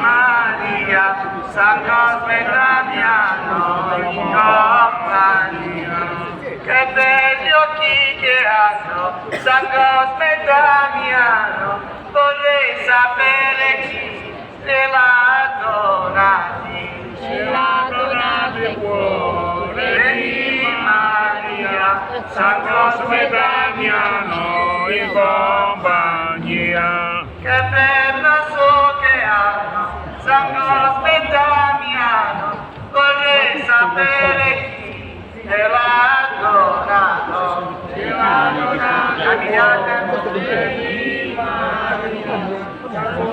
Maria, San Cosme e Damiano in compagnia. Che belli occhi che hanno, San Cosme e Damiano, vorrei sapere chi te l'ha donati. Ce l'ha donato il cuore di Maria, San Cosme e Damiano in compagnia. Che bello so che hanno, San Cosme e Damiano, vorrei sapere chi te l'ha donato. Te l'ha donato, camminate di Maria, San